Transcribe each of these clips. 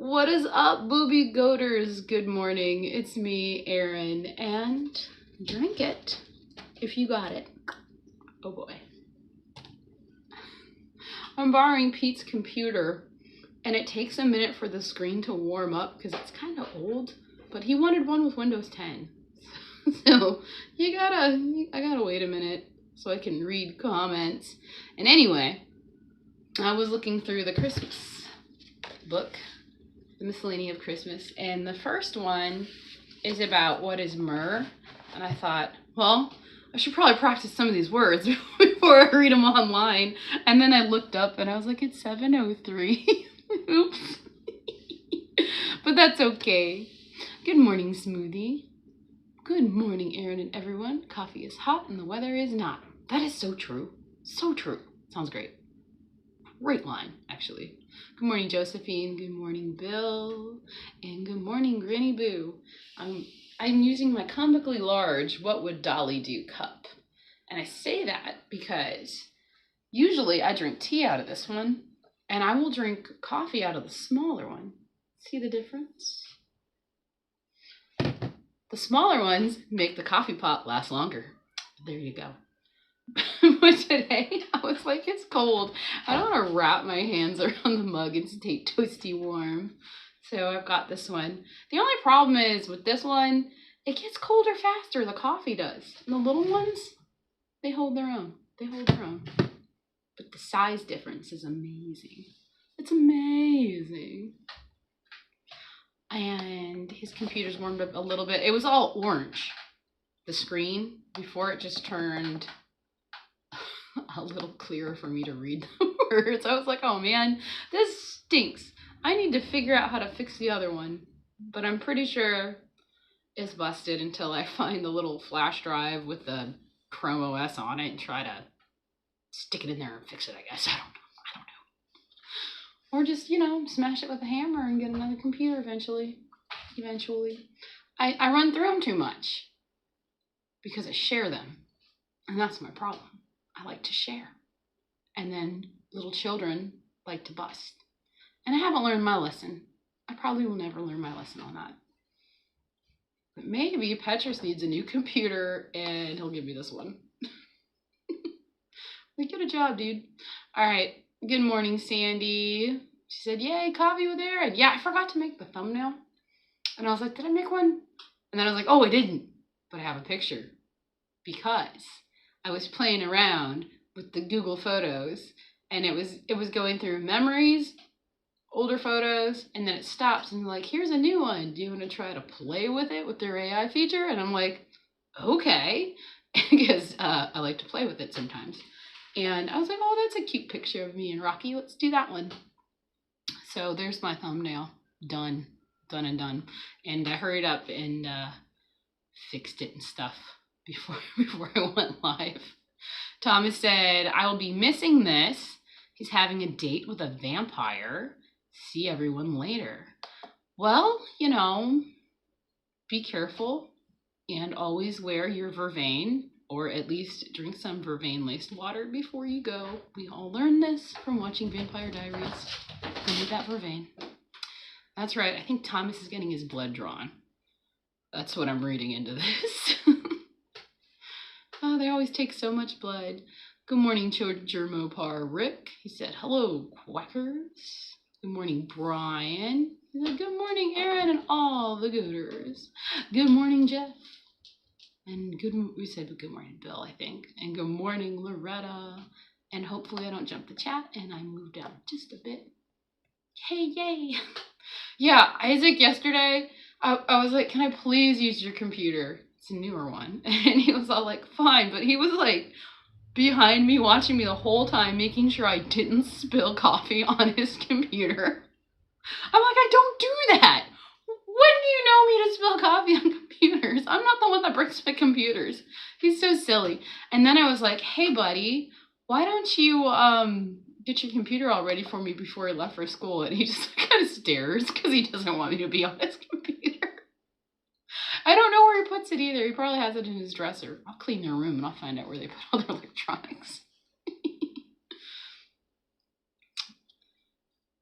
What is up, Boobie Goaters? Good morning. It's me, Erin, and drink it if you got it. Oh boy. I'm borrowing Pete's computer, and it takes a minute for the screen to warm up because it's kind of old, but he wanted one with Windows 10. So I gotta wait a minute so I can read comments. And anyway, I was looking through the Christmas book, the Miscellany of Christmas, and the first one is about what is myrrh, and I thought, well, I should probably practice some of these words before I read them online. And then I looked up and I was like, it's 7:03. Oops. But that's okay. Good morning, Smoothie. Good morning, Erin and everyone. Coffee is hot and the weather is not. That is so true. So true. Sounds great. Great line, actually. Good morning, Josephine. Good morning, Bill. And good morning, Granny Boo. I'm using my comically large What Would Dolly Do cup. And I say that because usually I drink tea out of this one, and I will drink coffee out of the smaller one. See the difference? The smaller ones make the coffee pot last longer. There you go. But today, I was like, it's cold. I don't want to wrap my hands around the mug and stay toasty warm. So I've got this one. The only problem is with this one, it gets colder faster, the coffee does. And the little ones, they hold their own. They hold their own. But the size difference is amazing. It's amazing. And his computer's warmed up a little bit. It was all orange, the screen, before it just turned a little clearer for me to read the words. I was like, oh man, this stinks. I need to figure out how to fix the other one. But I'm pretty sure it's busted until I find the little flash drive with the Chrome OS on it and try to stick it in there and fix it, I guess. I don't know. Or just, smash it with a hammer and get another computer eventually. I run through them too much because I share them. And that's my problem. I like to share. And then little children like to bust. And I haven't learned my lesson. I probably will never learn my lesson on that. But maybe Petrus needs a new computer and he'll give me this one. Like, get a job, dude. All right. Good morning, Sandy. She said, yay, coffee with Erin. Yeah, I forgot to make the thumbnail. And I was like, did I make one? And then I was like, oh, I didn't. But I have a picture. Because I was playing around with the Google Photos. And it was going through memories, older photos, and then it stops and like, here's a new one. Do you want to try to play with it with their AI feature? And I'm like, okay. Because I like to play with it sometimes. And I was like, oh, that's a cute picture of me and Rocky. Let's do that one. So there's my thumbnail. Done and done. And I hurried up and fixed it and stuff before I went live. Thomas said, I will be missing this. He's having a date with a vampire. See everyone later. Well, be careful and always wear your vervain. Or at least drink some vervain-laced water before you go. We all learned this from watching Vampire Diaries. You need that vervain. That's right. I think Thomas is getting his blood drawn. That's what I'm reading into this. Oh, they always take so much blood. Good morning, Germopar Rick. He said, hello, Quackers. Good morning, Brian. He said, good morning, Erin and all the gooters. Good morning, Jeff. And we said good morning, Bill, I think. And good morning, Loretta. And hopefully I don't jump the chat and I move down just a bit. Hey, yay. Yeah, Isaac, yesterday, I was like, can I please use your computer? It's a newer one. And he was all like, fine. But he was like behind me, watching me the whole time, making sure I didn't spill coffee on his computer. I'm like, I don't do that. When do you know me to spill coffee on computers? I'm not the one that breaks my computers. He's so silly. And then I was like, hey, buddy, why don't you get your computer all ready for me before he left for school? And he just kind of stares because he doesn't want me to be on his computer. I don't know where he puts it either. He probably has it in his dresser. I'll clean their room and I'll find out where they put all their electronics.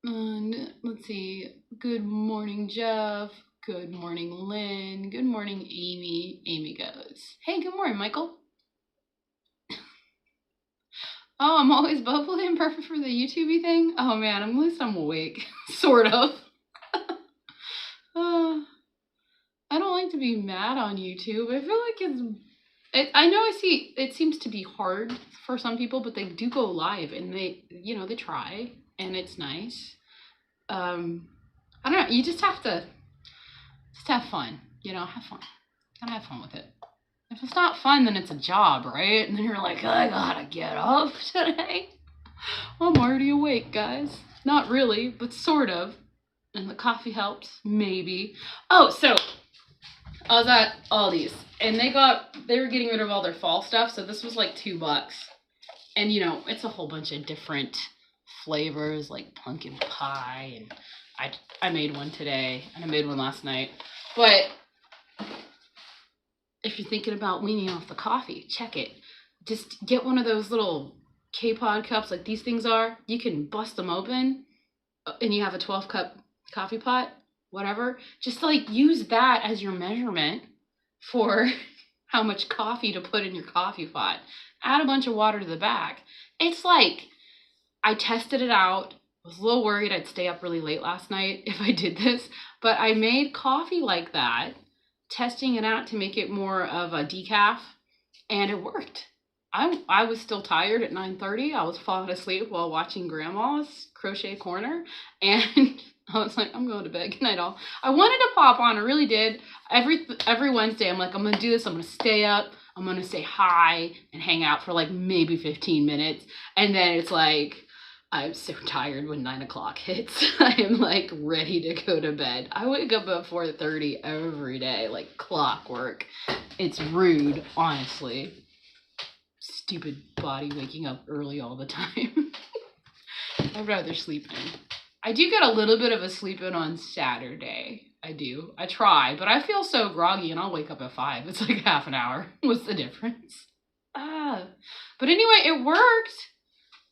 And let's Let's see. Good morning, Jeff. Good morning, Lynn. Good morning, Amy. Amy goes, hey, good morning, Michael. Oh, I'm always bubbly and perfect for the YouTube-y thing? Oh, man, at least I'm awake. Sort of. I don't like to be mad on YouTube. I feel like I know it seems to be hard for some people, but they do go live and they try and it's nice. I don't know. You just have to have fun, have fun. Gotta have fun with it. If it's not fun, then it's a job, right? And then you're like, I gotta get up today. I'm already awake, guys. Not really, but sort of. And the coffee helps, maybe. Oh, so I was at Aldi's and they were getting rid of all their fall stuff. So this was like $2. And it's a whole bunch of different flavors like pumpkin pie. And I made one today and I made one last night. But if you're thinking about weaning off the coffee, check it. Just get one of those little K-Pod cups like these things are. You can bust them open and you have a 12-cup coffee pot, whatever. Just like use that as your measurement for how much coffee to put in your coffee pot. Add a bunch of water to the back. It's like, I tested it out. I was a little worried I'd stay up really late last night if I did this, but I made coffee like that, testing it out to make it more of a decaf, and it worked. I was still tired at 9:30. I was falling asleep while watching Grandma's Crochet Corner, and I was like, I'm going to bed. Good night, all. I wanted to pop on. I really did. Every Wednesday, I'm like, I'm going to do this. I'm going to stay up. I'm going to say hi and hang out for like maybe 15 minutes. And then it's like, I'm so tired when 9 o'clock hits. I am like ready to go to bed. I wake up at 4:30 every day, like clockwork. It's rude, honestly. Stupid body waking up early all the time. I'd rather sleep in. I do get a little bit of a sleep in on Saturday. I do. I try, but I feel so groggy and I'll wake up at 5. It's like half an hour. What's the difference? But anyway, it worked.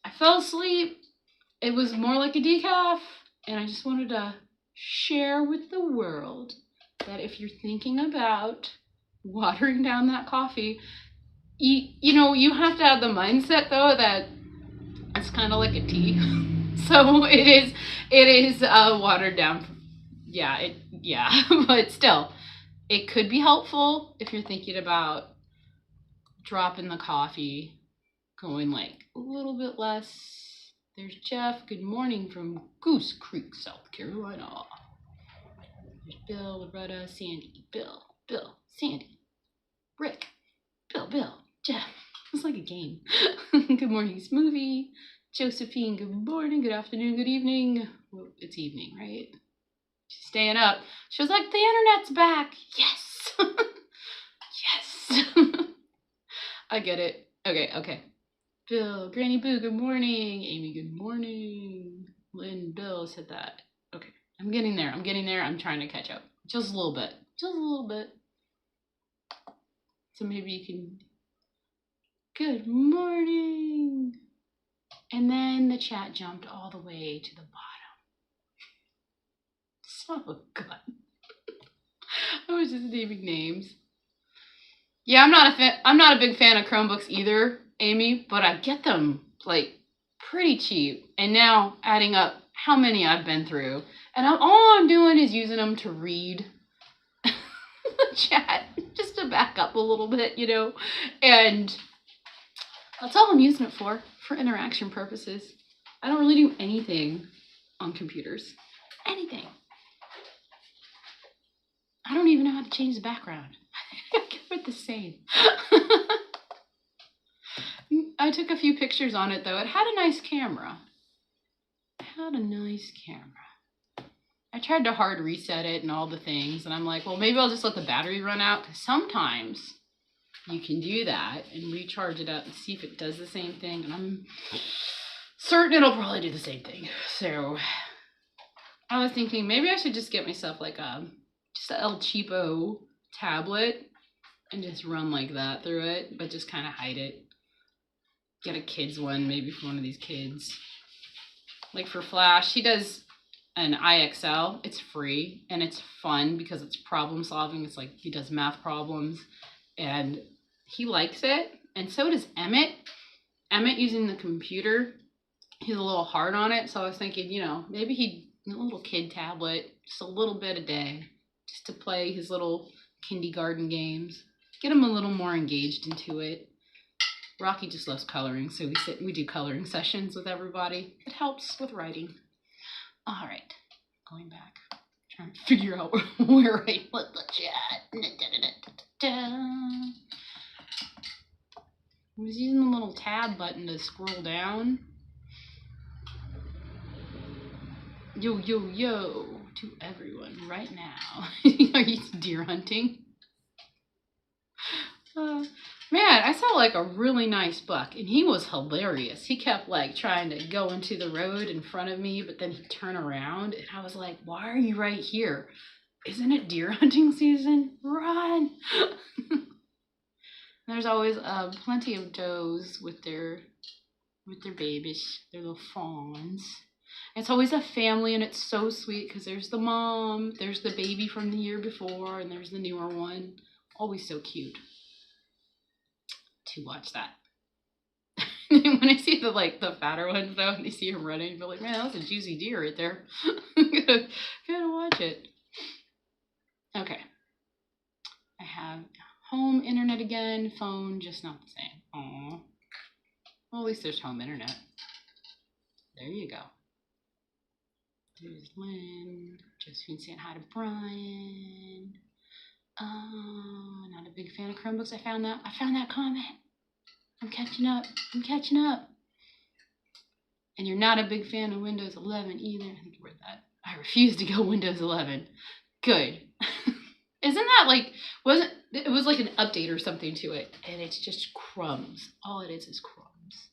I fell asleep. It was more like a decaf, and I just wanted to share with the world that if you're thinking about watering down that coffee, you have to have the mindset though that it's kind of like a tea. So it is watered down. Yeah, but still, it could be helpful if you're thinking about dropping the coffee, going like a little bit less. There's Jeff. Good morning from Goose Creek, South Carolina. There's Bill, Loretta, Sandy, Bill, Sandy, Rick, Bill, Jeff. It's like a game. Good morning, Smoothie. Josephine, good morning, good afternoon, good evening. Well, it's evening, right? She's staying up. She was like, the internet's back. Yes. Yes. I get it. Okay. Bill, Granny Boo, good morning. Amy, good morning. Lynn, Bill said that. Okay, I'm getting there. I'm trying to catch up. Just a little bit. So maybe you can... Good morning. And then the chat jumped all the way to the bottom. So good. I was just naming names. Yeah, I'm not a big fan of Chromebooks either, Amy, but I get them like pretty cheap. And now adding up how many I've been through, and all I'm doing is using them to read the chat just to back up a little bit, and that's all I'm using it for interaction purposes. I don't really do anything on computers. Anything. I don't even know how to change the background. I keep it the same. I took a few pictures on it though. It had a nice camera. I tried to hard reset it and all the things, and I'm like, well, maybe I'll just let the battery run out, because sometimes you can do that and recharge it up and see if it does the same thing, and I'm certain it'll probably do the same thing. So I was thinking maybe I should just get myself like just a El Cheapo tablet and just run like that through it, but just kind of hide it. Get a kid's one, maybe for one of these kids. Like for Flash, he does an IXL. It's free and it's fun because it's problem solving. It's like he does math problems and he likes it. And so does Emmett. Emmett using the computer, he's a little hard on it. So I was thinking, you know, maybe a little kid tablet, just a little bit a day, just to play his little kindergarten games. Get him a little more engaged into it. Rocky just loves coloring, so we do coloring sessions with everybody. It helps with writing. All right, going back, trying to figure out where I put the chat. I was using the little tab button to scroll down. Yo, yo, yo to everyone right now. Are you deer hunting? Man, I saw like a really nice buck and he was hilarious. He kept like trying to go into the road in front of me, but then he'd turn around and I was like, why are you right here? Isn't it deer hunting season? Run! There's always plenty of does with their babies, their little fawns. It's always a family and it's so sweet because there's the mom, there's the baby from the year before, and there's the newer one. Always so cute to watch that. When I see the fatter ones though, and you see him running, you're like, man, that's a juicy deer right there. gotta watch it. Okay. I have home internet again, phone just not the same. Aww. Well, at least there's home internet. There you go. There's Lynn. Josephine saying hi to Brian. Not a big fan of Chromebooks. I found that comment. I'm catching up. And you're not a big fan of Windows 11 either. I think you read that. I refuse to go Windows 11. Good. Isn't that it was like an update or something to it, and it's just crumbs. All it is crumbs.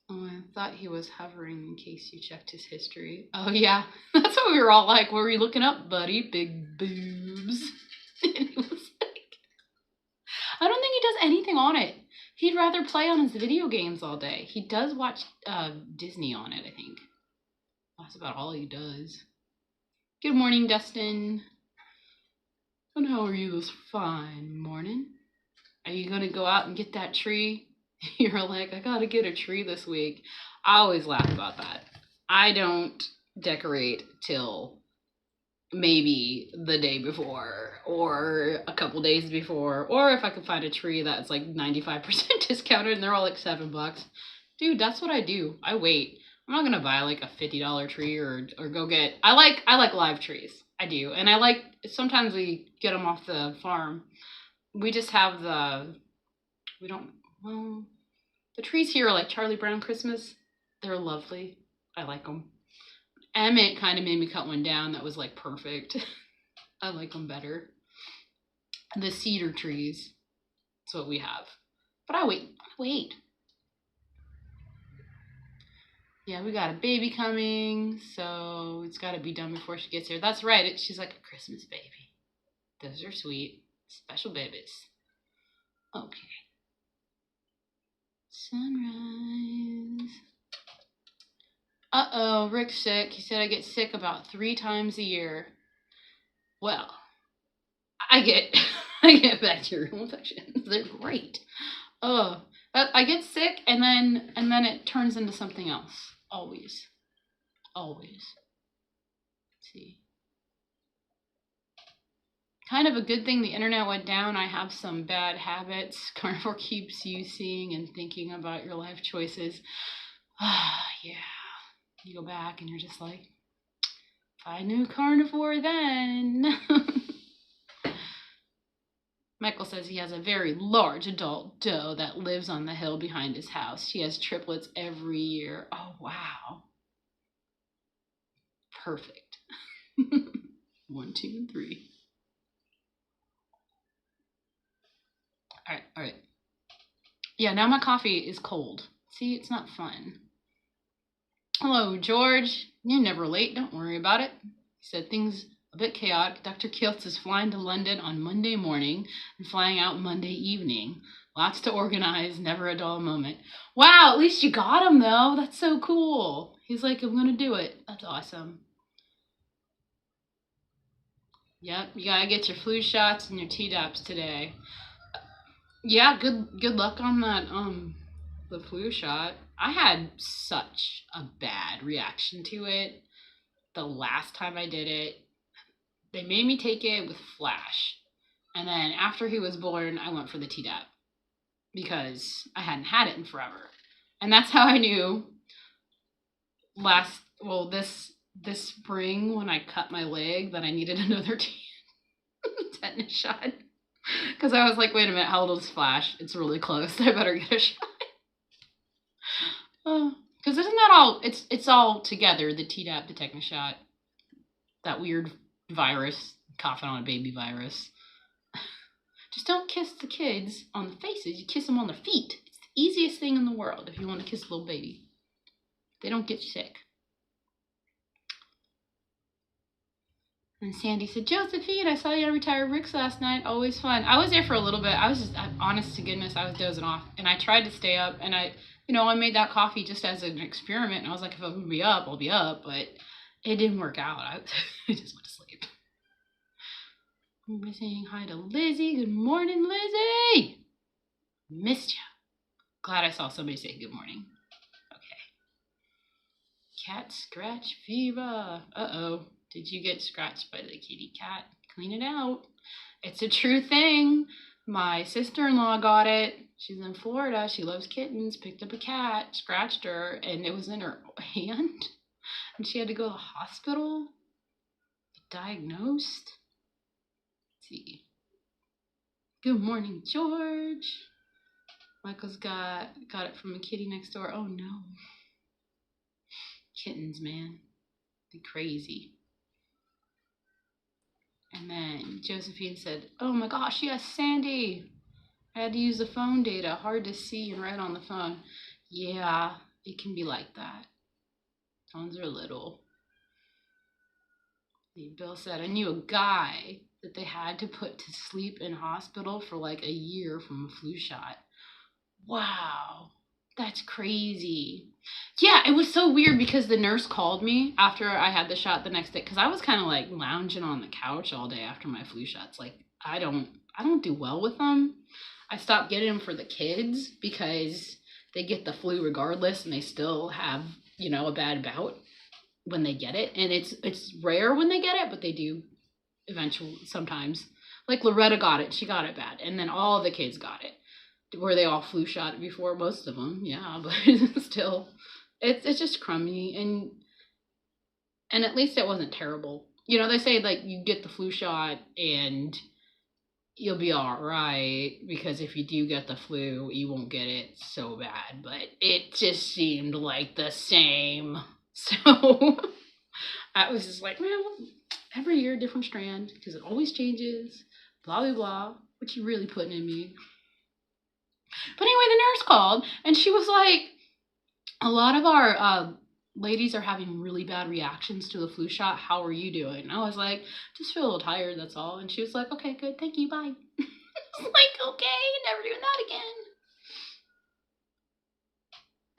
Oh, I thought he was hovering in case you checked his history. Oh yeah, that's what we were all like. What were you looking up, buddy? Big boobs. And he was like, I don't think he does anything on it. He'd rather play on his video games all day. He does watch Disney on it, I think. That's about all he does. Good morning, Dustin. And how are you this fine morning? Are you going to go out and get that tree? You're like, I got to get a tree this week. I always laugh about that. I don't decorate till maybe the day before or a couple days before, or if I can find a tree that's like 95% discounted and they're all like $7. Dude, that's what I do. I wait. I'm not gonna buy like a $50 tree or go get. I like live trees. I do, and I like sometimes we get them off the farm. We just have the trees here are like Charlie Brown Christmas. They're lovely. I like them. Emmett kind of made me cut one down that was like perfect. I like them better. The cedar trees. That's what we have. But I wait. Yeah, we got a baby coming, so it's got to be done before she gets here. That's right. She's like a Christmas baby. Those are sweet. Special babies. Okay. Sunrise. Uh-oh, Rick's sick. He said I get sick about 3 times a year. Well, I get bacterial infections. They're great. Oh, I get sick and then it turns into something else. Always. Let's see. Kind of a good thing the internet went down. I have some bad habits. Carnivore keeps you seeing and thinking about your life choices. Yeah. You go back and you're just like, if I knew carnivore then. Michael says he has a very large adult doe that lives on the hill behind his house. She has triplets every year. Oh, wow. Perfect. 1, 2, and 3. All right. Yeah, now my coffee is cold. See, it's not fun. Hello, George. You're never late. Don't worry about it. He said things a bit chaotic. Dr. Kiltz is flying to London on Monday morning and flying out Monday evening. Lots to organize, never a dull moment. Wow, at least you got him, though. That's so cool. He's like, I'm going to do it. That's awesome. Yep, you got to get your flu shots and your Tdaps today. Yeah, good luck on that, the flu shot. I had such a bad reaction to it the last time I did it. They made me take it with Flash. And then after he was born, I went for the Tdap because I hadn't had it in forever. And that's how I knew this spring when I cut my leg that I needed another tetanus shot. Because I was like, wait a minute, how old is Flash? It's really close. I better get a shot. Because isn't that all? It's all together, the Tdap, the tetanus shot. That weird virus, coughing on a baby virus. Just don't kiss the kids on the faces. You kiss them on their feet. It's the easiest thing in the world if you want to kiss a little baby. They don't get sick. And Sandy said, Josephine, I saw you at Retired Rick's last night. Always fun. I was there for a little bit. I was just, honest to goodness, I was dozing off. And I tried to stay up. And I made that coffee just as an experiment. And I was like, if I'm going to be up, I'll be up. But it didn't work out. I just went to sleep. I'm saying hi to Lizzie. Good morning, Lizzie. Missed you. Glad I saw somebody say good morning. Okay. Cat scratch fever. Uh-oh. Did you get scratched by the kitty cat? Clean it out. It's a true thing. My sister-in-law got it. She's in Florida. She loves kittens. Picked up a cat, scratched her, and it was in her hand. And she had to go to the hospital. Diagnosed. Let's see. Good morning, George. Michael's got it from a kitty next door. Oh, no. Kittens, man. They're crazy. And then Josephine said, oh my gosh, yes, Sandy. I had to use the phone data. Hard to see and write on the phone. Yeah, it can be like that. Phones are little. Bill said, I knew a guy that they had to put to sleep in hospital for like a year from a flu shot. Wow, that's crazy. Yeah, it was so weird because the nurse called me after I had the shot the next day because I was kind of like lounging on the couch all day after my flu shots. Like I don't do well with them. I stopped getting them for the kids because they get the flu regardless and they still have, a bad bout when they get it. And it's rare when they get it, but they do eventually sometimes. Like Loretta got it. She got it bad. And then all the kids got it. Were they all flu shot before? Most of them, yeah, but still, it's just crummy, and at least it wasn't terrible. They say like you get the flu shot and you'll be all right because if you do get the flu, you won't get it so bad. But it just seemed like the same, so I was just like, man, every year different strand because it always changes. Blah blah blah. What you really putting in me? But anyway, the nurse called, and she was like, a lot of our ladies are having really bad reactions to the flu shot. How are you doing? And I was like, just feel a little tired, that's all. And she was like, okay, good, thank you, bye. I was like, okay, never doing that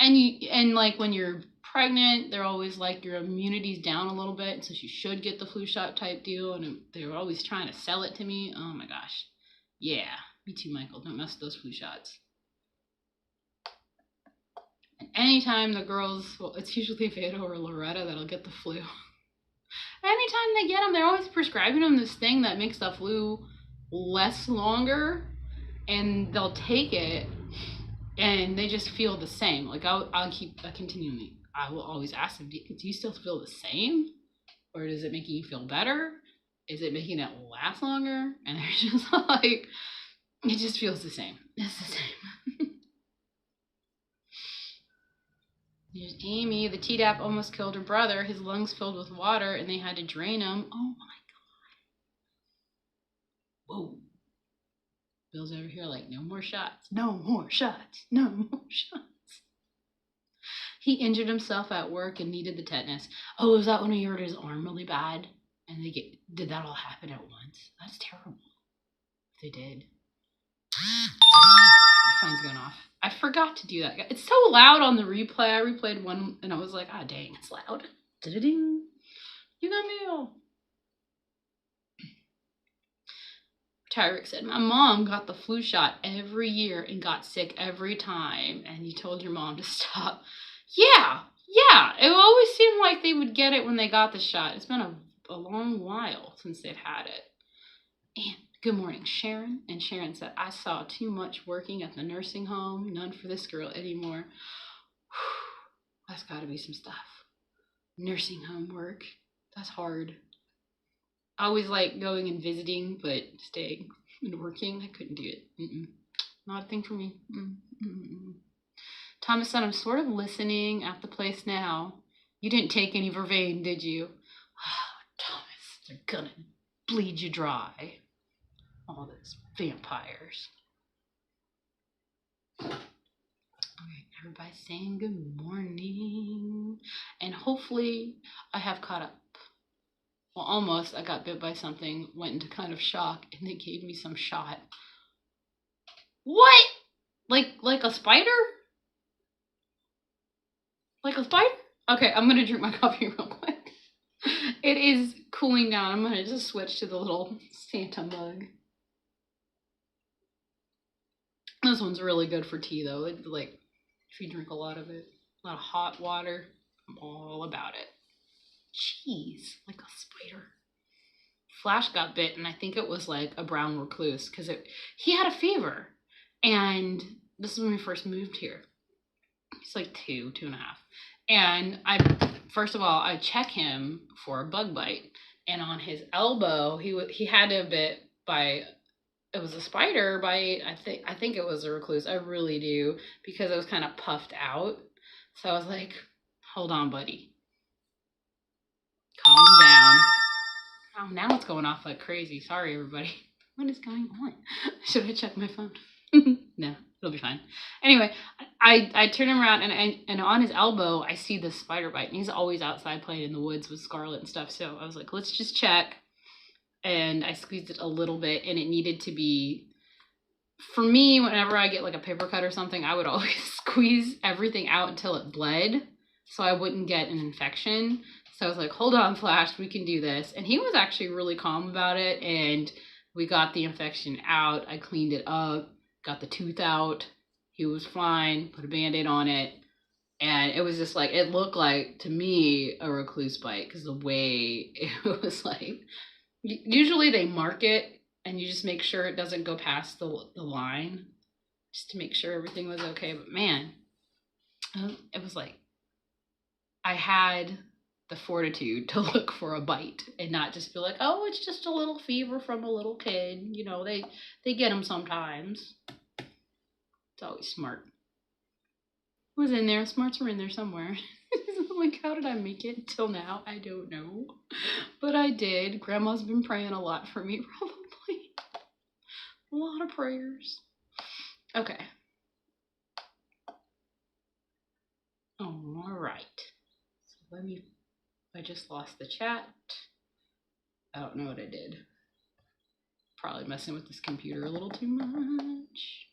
again. And like when you're pregnant, they're always like your immunity's down a little bit, so you should get the flu shot type deal. And they were always trying to sell it to me. Oh my gosh. Yeah, me too, Michael. Don't mess with those flu shots. And anytime the girls, well, it's usually Veda or Loretta that'll get the flu. Anytime they get them, they're always prescribing them this thing that makes the flu less longer, and they'll take it, and they just feel the same. Like I'll continually, I will always ask them, do you still feel the same, or is it making you feel better? Is it making it last longer? And they're just like, it just feels the same. It's the same. There's Amy. The Tdap almost killed her brother. His lungs filled with water, and they had to drain him. Oh, my God. Whoa. Bill's over here like, no more shots. No more shots. No more shots. He injured himself at work and needed the tetanus. Oh, was that when he hurt his arm really bad? And did that all happen at once? That's terrible. If they did. phone's going off. I forgot to do that. It's so loud on the replay. I replayed one and I was like, ah, dang, it's loud. Da-da-ding. You got mail. Tyrick said, my mom got the flu shot every year and got sick every time. And you told your mom to stop. Yeah. It always seemed like they would get it when they got the shot. It's been a long while since they've had it. And good morning, Sharon. And Sharon said, I saw too much working at the nursing home. None for this girl anymore. Whew, that's got to be some stuff. Nursing home work. That's hard. I always like going and visiting, but staying and working, I couldn't do it. Not a thing for me. Thomas said, I'm sort of listening at the place now. You didn't take any vervain, did you? Oh, Thomas, they're gonna bleed you dry. All those vampires. Okay, everybody's saying good morning. And hopefully I have caught up. Well, almost. I got bit by something, went into kind of shock, and they gave me some shot. What? Like a spider? Like a spider? Okay, I'm going to drink my coffee real quick. It is cooling down. I'm going to just switch to the little Santa mug. This one's really good for tea, though. It's like, if you drink a lot of it, a lot of hot water, I'm all about it. Jeez, like a spider. Flash got bit, and I think it was like a brown recluse, because he had a fever. And this is when we first moved here. He's like 2.5. And first of all, I check him for a bug bite. And on his elbow, he had a bit by, it was a spider bite. I think it was a recluse. I really do, because it was kind of puffed out. So I was like, hold on, buddy. Calm down. Oh, now it's going off like crazy. Sorry, everybody. What is going on? Should I check my phone? No, it'll be fine. Anyway, I turn him around and on his elbow, I see this spider bite. And he's always outside playing in the woods with Scarlet and stuff. So I was like, let's just check. And I squeezed it a little bit, and it needed to be, for me, whenever I get like a paper cut or something, I would always squeeze everything out until it bled so I wouldn't get an infection. So I was like, hold on, Flash, we can do this. And he was actually really calm about it. And we got the infection out. I cleaned it up, got the tooth out. He was fine, put a Band-Aid on it. And it was just like, it looked like, to me, a recluse bite. Because the way it was like, usually they mark it. And you just make sure it doesn't go past the line. Just to make sure everything was okay. But man, it was like, I had the fortitude to look for a bite and not just be like, oh, it's just a little fever from a little kid. You know, they get them sometimes. It's always smart. It was in there. Smarts were in there somewhere. Like, how did I make it till now? I don't know. But I did. Grandma's been praying a lot for me, probably. A lot of prayers. Okay. All right. So I just lost the chat. I don't know what I did. Probably messing with this computer a little too much.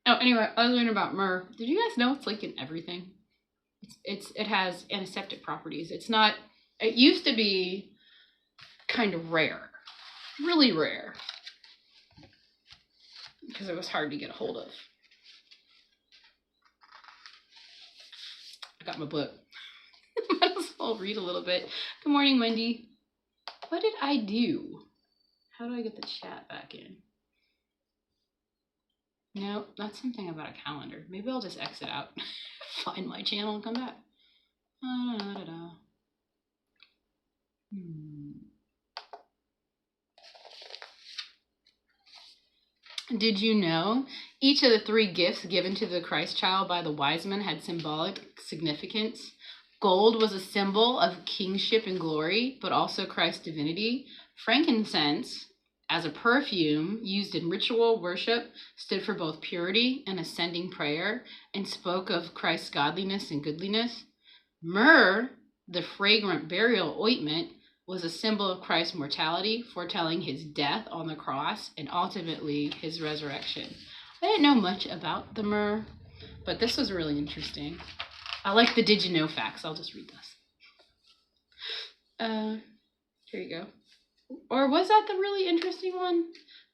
Oh, anyway, I was learning about myrrh. Did you guys know it's like in everything? It has antiseptic properties. It's not, it used to be kind of rare. Really rare. Because it was hard to get a hold of. I got my book. Might as well read a little bit. Good morning, Wendy. What did I do? How do I get the chat back in? No, that's something about a calendar. Maybe I'll just exit out, find my channel, and come back. Did you know each of the 3 gifts given to the Christ child by the wise men had symbolic significance? Gold was a symbol of kingship and glory, but also Christ's divinity. Frankincense, as a perfume used in ritual worship, stood for both purity and ascending prayer and spoke of Christ's godliness and goodliness. Myrrh, the fragrant burial ointment, was a symbol of Christ's mortality, foretelling his death on the cross and ultimately his resurrection. I didn't know much about the myrrh, but this was really interesting. I like the did you know facts. I'll just read this. Here you go. Or was that the really interesting one?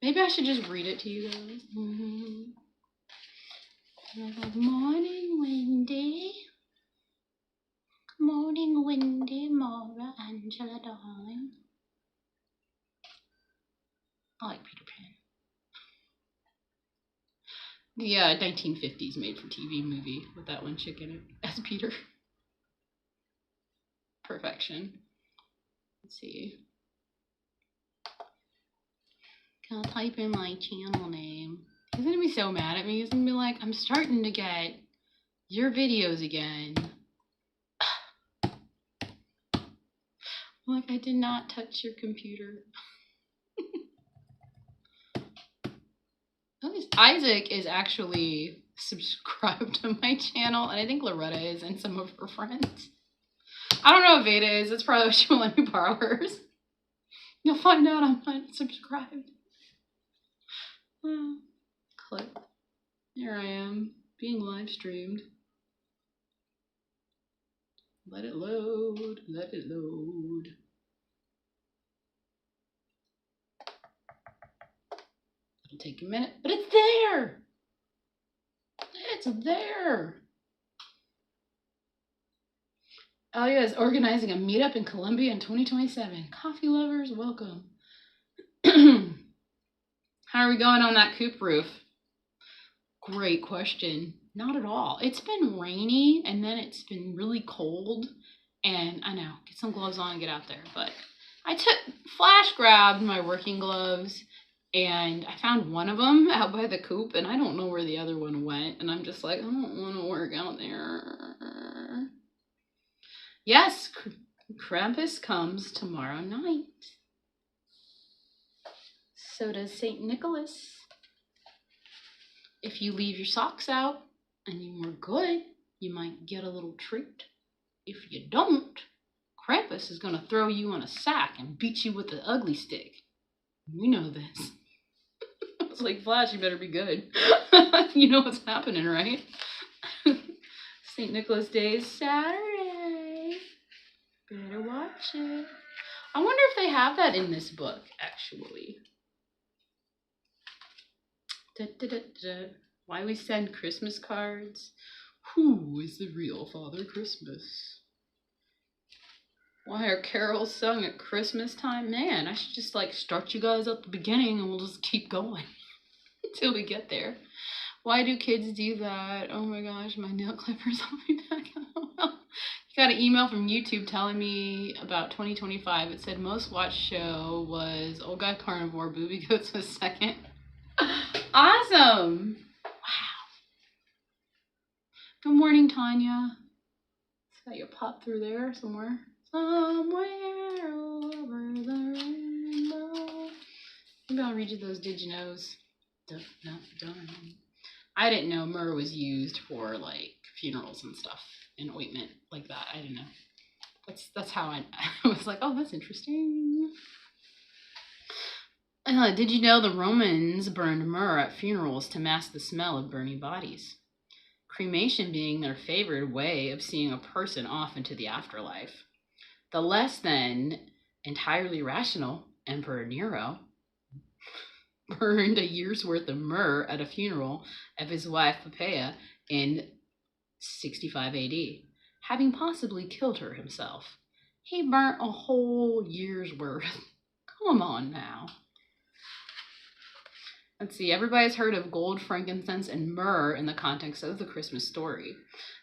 Maybe I should just read it to you guys. Good morning, Wendy. Good morning, Wendy, Mara, Angela, darling. I like Peter Pan. The 1950s made-for-TV movie with that one chick in it as Peter. Perfection. Let's see. I'll type in my channel name. He's gonna be so mad at me. He's gonna be like, I'm starting to get your videos again. I'm like, I did not touch your computer. Isaac is actually subscribed to my channel, and I think Loretta is and some of her friends. I don't know if Veda is. That's probably why she won't let me borrow hers. You'll find out I'm not subscribed. Clip. Here I am, being live streamed. Let it load. Let it load. It'll take a minute, but it's there. It's there. Alia is organizing a meetup in Columbia in 2027. Coffee lovers, welcome. How are we going on that coop roof? Great question. Not at all. It's been rainy and then it's been really cold. And I know, get some gloves on and get out there. But I flash grabbed my working gloves and I found one of them out by the coop and I don't know where the other one went. And I'm just like, I don't want to work out there. Yes, Krampus comes tomorrow night. So does St. Nicholas. If you leave your socks out and you were good, you might get a little treat. If you don't, Krampus is going to throw you in a sack and beat you with the ugly stick. You know this. I was like, Flash, you better be good. You know what's happening, right? St. Nicholas Day is Saturday. Better watch it. I wonder if they have that in this book, actually. Da, da, da, da. Why we send Christmas cards? Who is the real Father Christmas? Why are carols sung at Christmas time? Man, I should just start you guys at the beginning and we'll just keep going until we get there. Why do kids do that? Oh my gosh, my nail clippers will be back. Got an email from YouTube telling me about 2025. It said most watched show was Old Guy Carnivore, Boobie Goats was second. Awesome! Wow. Good morning, Tanya. Got you pop through there somewhere. Somewhere over the rainbow. Maybe I'll read you those did you knows. I didn't know myrrh was used for funerals and stuff and ointment like that. I didn't know. That's how I was like, oh, that's interesting. Did you know the Romans burned myrrh at funerals to mask the smell of burning bodies? Cremation being their favorite way of seeing a person off into the afterlife. The less than entirely rational Emperor Nero burned a year's worth of myrrh at a funeral of his wife Poppaea in 65 AD, having possibly killed her himself. He burnt a whole year's worth. Come on now. Let's see, everybody's heard of gold, frankincense, and myrrh in the context of the Christmas story.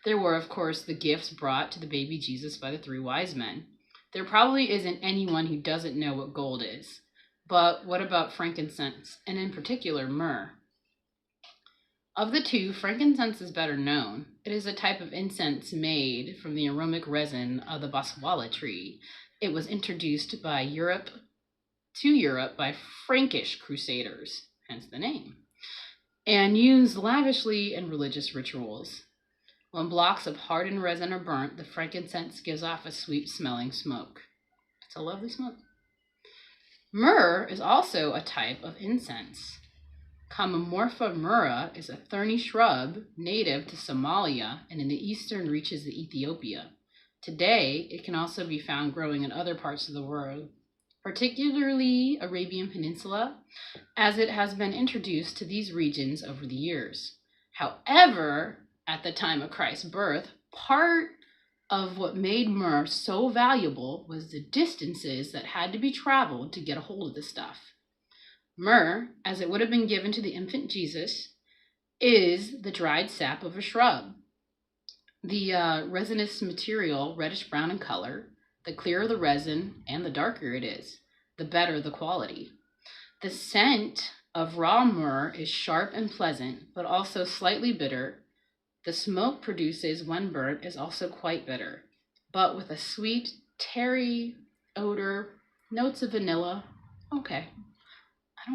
There were, of course, the gifts brought to the baby Jesus by the 3 wise men. There probably isn't anyone who doesn't know what gold is. But what about frankincense, and in particular, myrrh? Of the two, frankincense is better known. It is a type of incense made from the aromatic resin of the baswala tree. It was introduced to Europe by Frankish crusaders, hence the name, and used lavishly in religious rituals. When blocks of hardened resin are burnt, the frankincense gives off a sweet-smelling smoke. It's a lovely smoke. Myrrh is also a type of incense. Comamorpha myrrha is a thorny shrub native to Somalia and in the eastern reaches of Ethiopia. Today, it can also be found growing in other parts of the world, particularly Arabian Peninsula, as it has been introduced to these regions over the years. However, at the time of Christ's birth, part of what made myrrh so valuable was the distances that had to be traveled to get a hold of the stuff. Myrrh, as it would have been given to the infant Jesus, is the dried sap of a shrub. The resinous material, reddish-brown in color, the clearer the resin and the darker it is, the better the quality. The scent of raw myrrh is sharp and pleasant, but also slightly bitter. The smoke produces when burnt is also quite bitter, but with a sweet Terri odor, notes of vanilla. Okay. I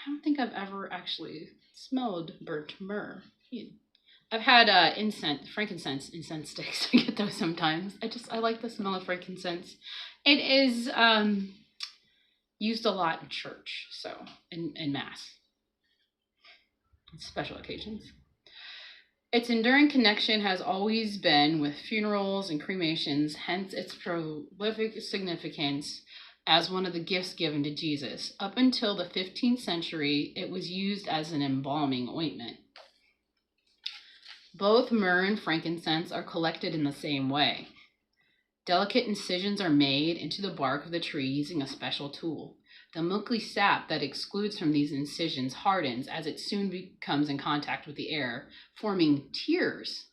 don't think I've ever actually smelled burnt myrrh. I've had frankincense incense sticks. I get those sometimes. I like the smell of frankincense. It is used a lot in church, so in mass, special occasions. Its enduring connection has always been with funerals and cremations, hence its prolific significance as one of the gifts given to Jesus. Up until the 15th century, it was used as an embalming ointment. Both myrrh and frankincense are collected in the same way. Delicate incisions are made into the bark of the tree using a special tool. The milky sap that excludes from these incisions hardens as it soon comes in contact with the air, forming tears,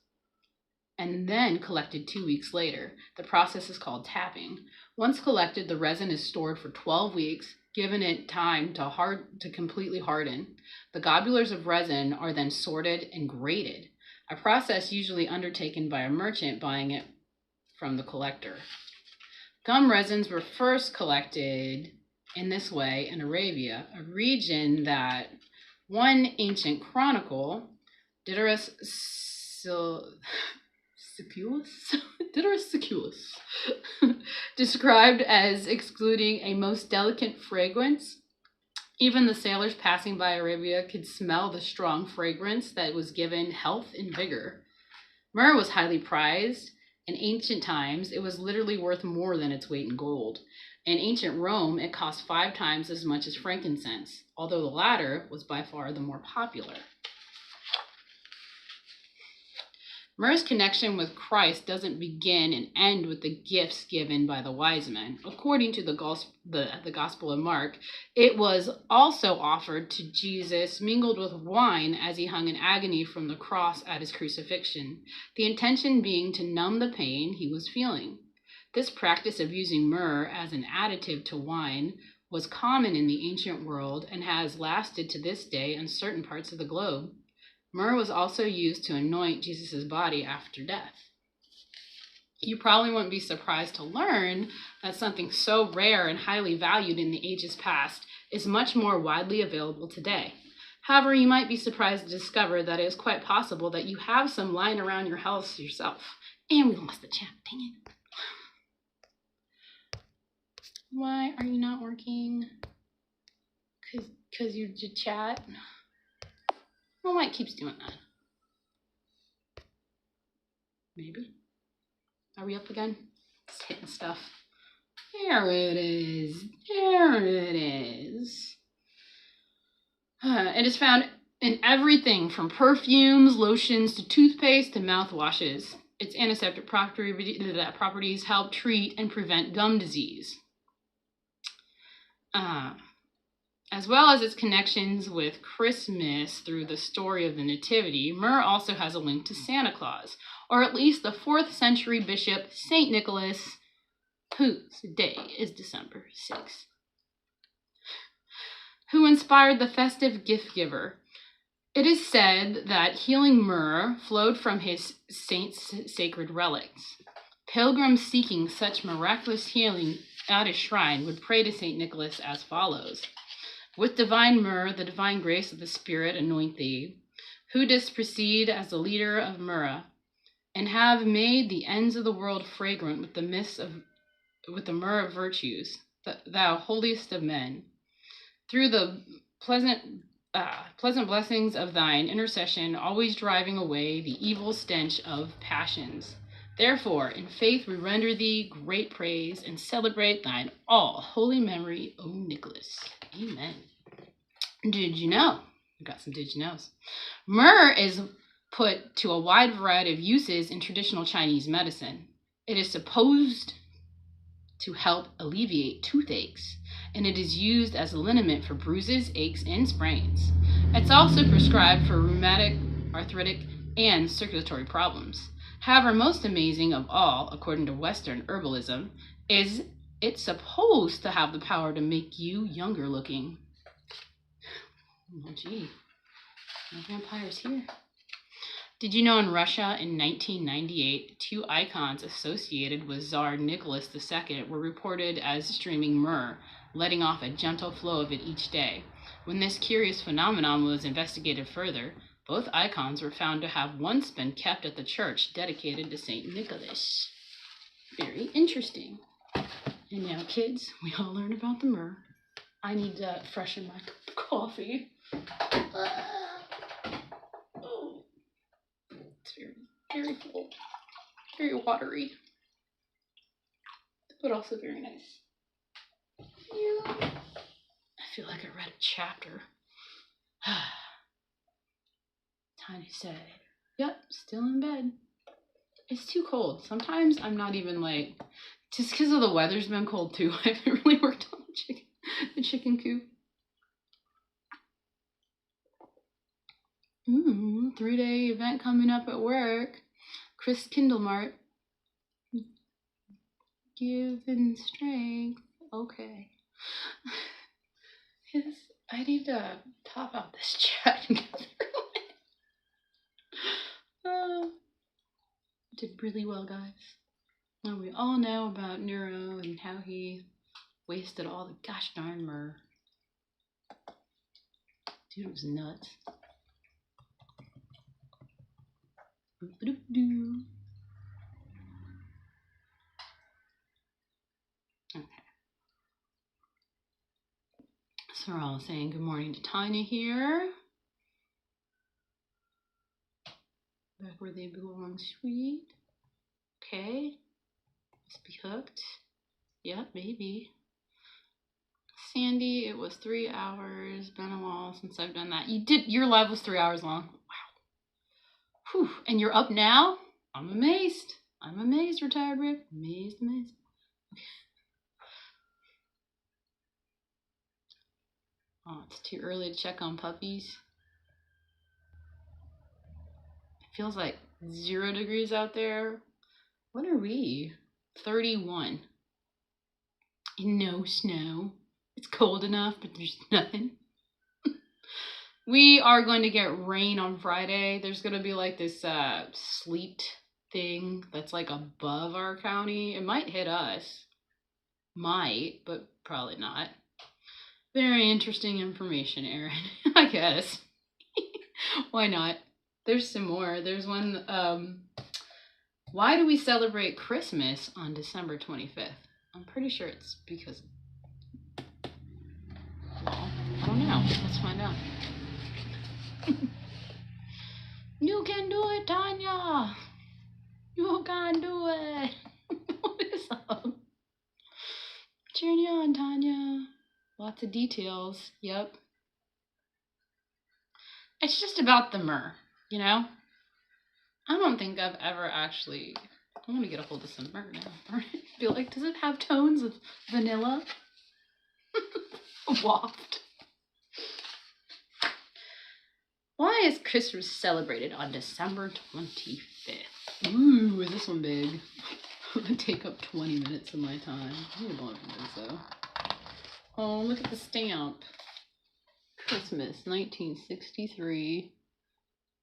and then collected 2 weeks later. The process is called tapping. Once collected, the resin is stored for 12 weeks, giving it time to completely harden. The globulars of resin are then sorted and graded, a process usually undertaken by a merchant buying it from the collector. Gum resins were first collected in this way in Arabia, a region that one ancient chronicle, Diodorus Siculus, described as excluding a most delicate fragrance. Even the sailors passing by Arabia could smell the strong fragrance that was given health and vigor. Myrrh was highly prized. In ancient times, it was literally worth more than its weight in gold. In ancient Rome, it cost 5 times as much as frankincense, although the latter was by far the more popular. Myrrh's connection with Christ doesn't begin and end with the gifts given by the wise men. According to the Gospel of Mark, it was also offered to Jesus mingled with wine as he hung in agony from the cross at his crucifixion, the intention being to numb the pain he was feeling. This practice of using myrrh as an additive to wine was common in the ancient world and has lasted to this day in certain parts of the globe. Myrrh was also used to anoint Jesus' body after death. You probably wouldn't be surprised to learn that something so rare and highly valued in the ages past is much more widely available today. However, you might be surprised to discover that it is quite possible that you have some lying around your house yourself. And we lost the chat, dang it. Why are you not working? Because you did chat? Well, why it keeps doing that? Maybe. Are we up again? Just hitting stuff. There it is. There it is. It is found in everything from perfumes, lotions, to toothpaste, to mouthwashes. Its antiseptic properties help treat and prevent gum disease. As well as its connections with Christmas through the story of the Nativity, myrrh also has a link to Santa Claus, or at least the 4th century bishop St. Nicholas, whose day is December 6th, who inspired the festive gift giver. It is said that healing myrrh flowed from his saint's sacred relics. Pilgrims seeking such miraculous healing at his shrine would pray to St. Nicholas as follows. With divine myrrh, the divine grace of the Spirit anoint thee, who didst proceed as the leader of myrrh, and have made the ends of the world fragrant with the mists of with the myrrh of virtues, thou holiest of men, through the pleasant blessings of thine intercession, always driving away the evil stench of passions. Therefore, in faith we render thee great praise and celebrate thine all holy memory, O Nicholas. Amen. Did you know? We got some did you knows. Myrrh is put to a wide variety of uses in traditional Chinese medicine. It is supposed to help alleviate toothaches, and it is used as a liniment for bruises, aches, and sprains. It's also prescribed for rheumatic, arthritic, and circulatory problems. However, most amazing of all, according to Western herbalism, is it's supposed to have the power to make you younger looking. Oh, gee. No vampires here. Did you know in Russia in 1998, 2 icons associated with Tsar Nicholas II were reported as streaming myrrh, letting off a gentle flow of it each day? When this curious phenomenon was investigated further, both icons were found to have once been kept at the church dedicated to St. Nicholas. Very interesting. And now, kids, we all learn about the myrrh. I need to freshen my coffee. It's very full, very watery, but also very nice. Yeah. I feel like I read a chapter. Tiny said, "Yep, still in bed. It's too cold. Sometimes I'm not even like, just because of the weather's been cold too. I haven't really worked on the chicken coop." 3-day event coming up at work. Chris Kindlemart. Given strength. Okay. I need to top out this chat and get through it. Did really well, guys. Well, we all know about Neuro and how he wasted all the gosh darn myrrh. Dude was nuts. Okay. So we're all saying good morning to Tanya here. Back where they belong, sweet. Okay. Must be hooked. Yeah, maybe. Sandy, it was 3 hours. Been a while since I've done that. Your live was 3 hours long. Wow. Whew. And you're up now? I'm amazed. I'm amazed, retired Rick. Amazed. Okay. Oh, it's too early to check on puppies. It feels like 0 degrees out there. What are we? 31. And no snow. It's cold enough, but there's nothing. We are going to get rain on Friday. There's going to be like this sleet thing that's like above our county. It might hit us. Might, but probably not. Very interesting information, Aaron. I guess. Why not? There's some more. There's one. Why do we celebrate Christmas on December 25th? I'm pretty sure it's because... Well, I don't know. Let's find out. You can do it, Tanya. You can do it. What is up? Cheering you on, Tanya. Lots of details. Yep. It's just about the myrrh, you know? I don't think I've ever actually... I want to get a hold of some myrrh now. Be like, does it have tones of vanilla? Waft. Why is Christmas celebrated on December 25th? Ooh, is this one big? I'm going to take up 20 minutes of my time. I don't think so. Oh, look at the stamp. Christmas, 1963.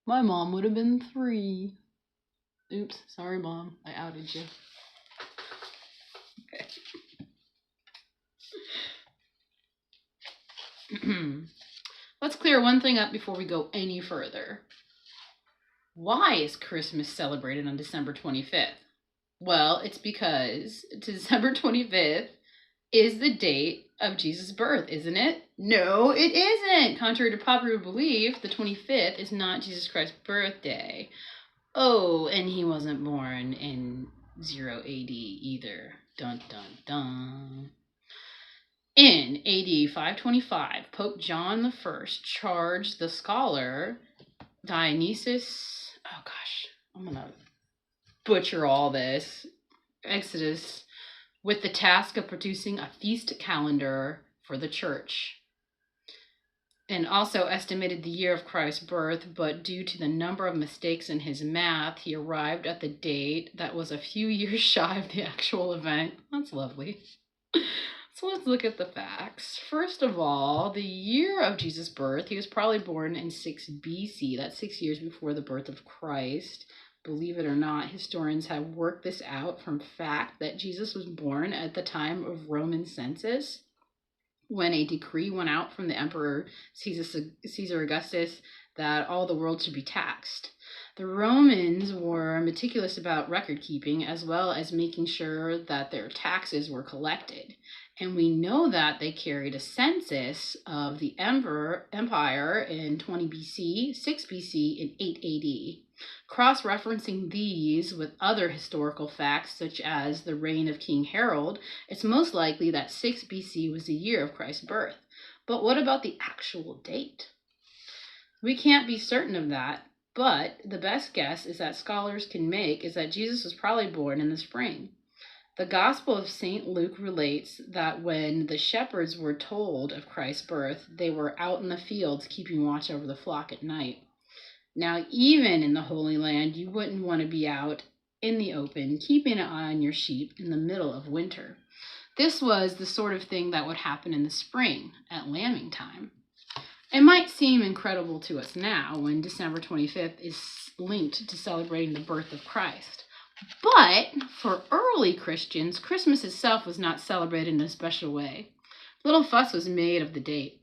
My mom would have been 3. Oops, sorry, Mom. I outed you. Okay. Let's clear one thing up before we go any further. Why is Christmas celebrated on December 25th? Well, it's because December 25th is the date of Jesus' birth, isn't it? No, it isn't. Contrary to popular belief, the 25th is not Jesus Christ's birthday. Oh, and he wasn't born in 0 AD either. Dun dun dun. In AD 525, Pope John I charged the scholar Dionysius, oh gosh, I'm gonna butcher all this, Exodus, with the task of producing a feast calendar for the church, and also estimated the year of Christ's birth, but due to the number of mistakes in his math, he arrived at the date that was a few years shy of the actual event. That's lovely. So let's look at the facts. First of all, the year of Jesus' birth, he was probably born in 6 BC. That's 6 years before the birth of Christ. Believe it or not, historians have worked this out from fact that Jesus was born at the time of Roman census, when a decree went out from the Emperor Caesar Augustus that all the world should be taxed. The Romans were meticulous about record keeping, as well as making sure that their taxes were collected. And we know that they carried a census of the empire in 20 BC, 6 BC, and 8 AD. Cross-referencing these with other historical facts, such as the reign of King Harold, it's most likely that 6 BC was the year of Christ's birth. But what about the actual date? We can't be certain of that, but the best guess is that scholars can make is that Jesus was probably born in the spring. The Gospel of St. Luke relates that when the shepherds were told of Christ's birth, they were out in the fields keeping watch over the flock at night. Now, even in the Holy Land, you wouldn't want to be out in the open, keeping an eye on your sheep in the middle of winter. This was the sort of thing that would happen in the spring, at lambing time. It might seem incredible to us now when December 25th is linked to celebrating the birth of Christ. But for early Christians, Christmas itself was not celebrated in a special way. Little fuss was made of the date,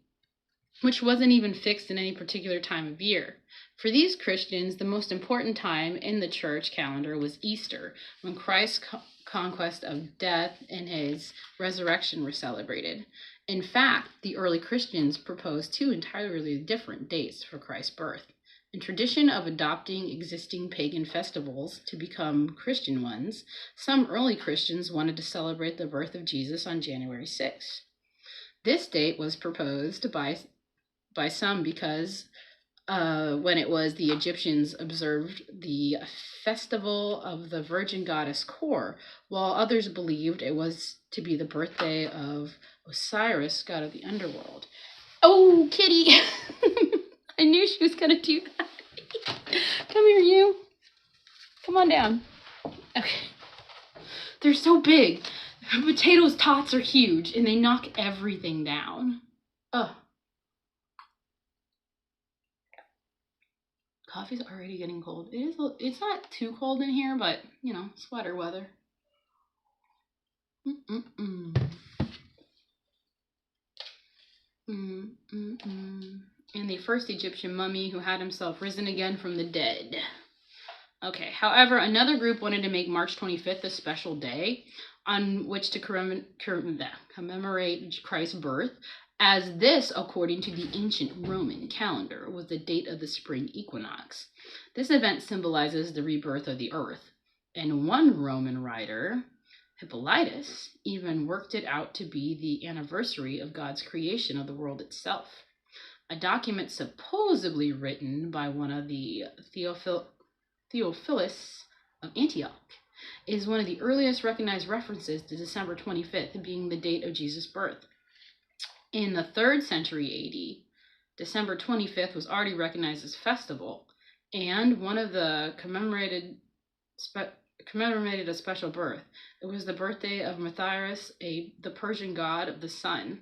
which wasn't even fixed in any particular time of year. For these Christians, the most important time in the church calendar was Easter, when Christ's conquest of death and his resurrection were celebrated. In fact, the early Christians proposed 2 entirely different dates for Christ's birth. In tradition of adopting existing pagan festivals to become Christian ones, some early Christians wanted to celebrate the birth of Jesus on January 6th. This date was proposed by some because when it was the Egyptians observed the festival of the Virgin Goddess Kor, while others believed it was to be the birthday of Osiris, god of the underworld. Oh, kitty! I knew she was going to do that. Come here, you. Come on down. Okay. They're so big. Potatoes' tots are huge, and they knock everything down. Ugh. Coffee's already getting cold. It's not too cold in here, but, you know, sweater weather. And the first Egyptian mummy who had himself risen again from the dead. Okay, however, another group wanted to make March 25th a special day on which to commemorate Christ's birth, as this, according to the ancient Roman calendar, was the date of the spring equinox. This event symbolizes the rebirth of the earth, and one Roman writer, Hippolytus, even worked it out to be the anniversary of God's creation of the world itself. A document supposedly written by one of the Theophilus of Antioch is one of the earliest recognized references to December 25th being the date of Jesus' birth. In the 3rd century AD, December 25th was already recognized as festival, and one of the commemorated a special birth. It was the birthday of Mithras, the Persian god of the sun.